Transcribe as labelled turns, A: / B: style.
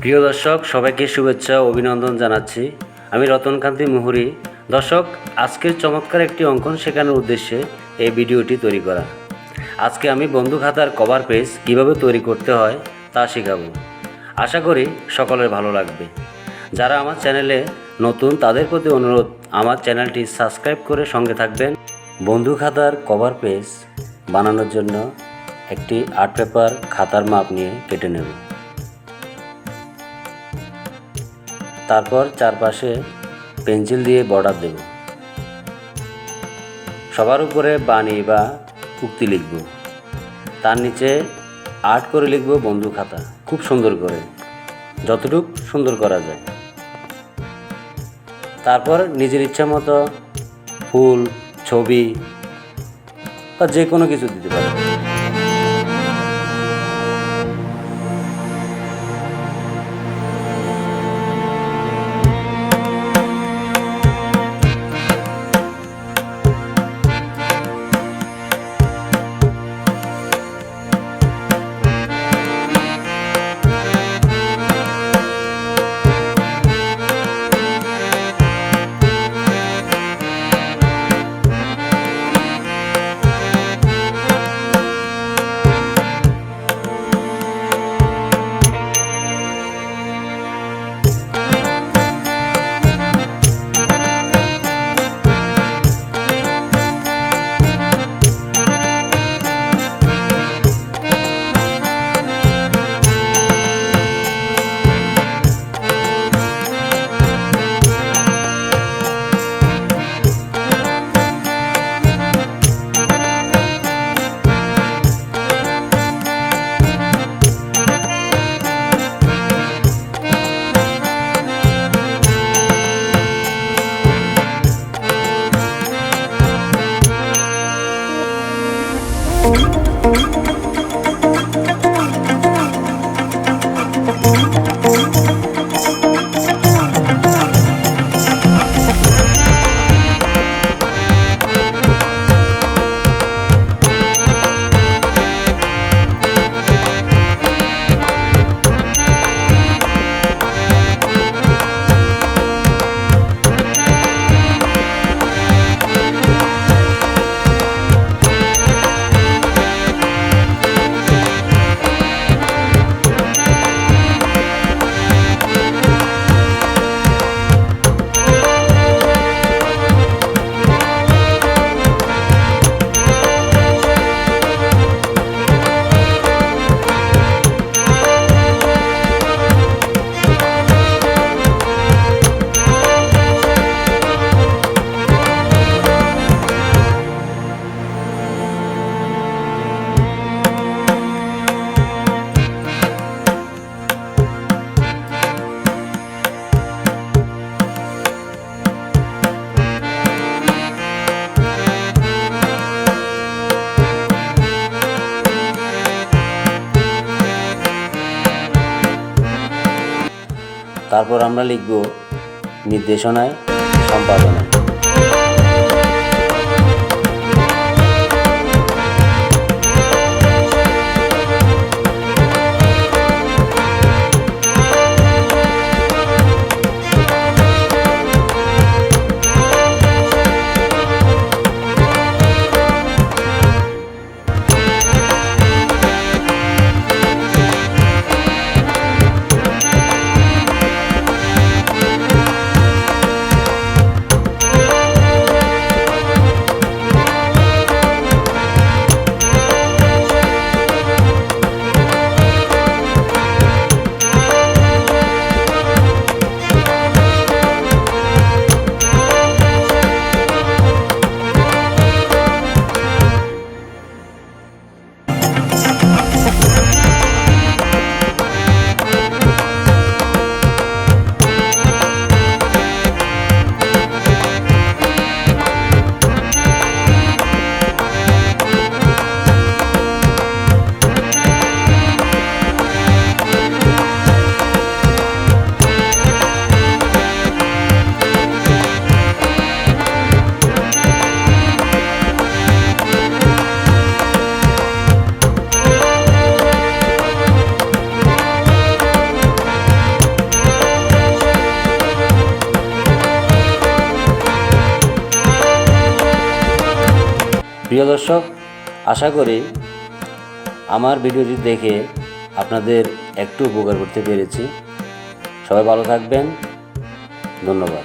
A: প্রিয় দর্শক, সবাইকে শুভেচ্ছা ও অভিনন্দন জানাচ্ছি। আমি রতনকান্তি মুহুরী। দর্শক, আজকের চমৎকার একটি অঙ্কন শেখানোর উদ্দেশ্যে এই ভিডিওটি তৈরি করা। আজকে আমি বন্ধু খাতার কভার পেজ কীভাবে তৈরি করতে হয় তা শেখাবো। আশা করি সকলের ভালো লাগবে। যারা আমার চ্যানেলে নতুন তাদের প্রতি অনুরোধ, আমার চ্যানেলটি সাবস্ক্রাইব করে সঙ্গে থাকবেন। বন্ধু খাতার কভার পেজ বানানোর জন্য একটি আর্ট পেপার খাতার মাপ নিয়ে কেটে নেব। তারপর চারপাশে পেন্সিল দিয়ে বর্ডার দেব। সবার উপরে বাণী বা উক্তি লিখব। তার নিচে আর্ট করে লিখব বন্ধু খাতা, খুব সুন্দর করে, যতটুকু সুন্দর করা যায়। তারপর নিজের ইচ্ছা মতো ফুল, ছবি বা যে কোনো কিছু দিতে পারব। তারপর আমরা লিখব নির্দেশনায়, সম্পাদনায়। প্রিয় দর্শক, আশা করি আমার ভিডিওটি দেখে আপনাদের একটু উপকার করতে পেরেছি। সবাই ভালো থাকবেন। ধন্যবাদ।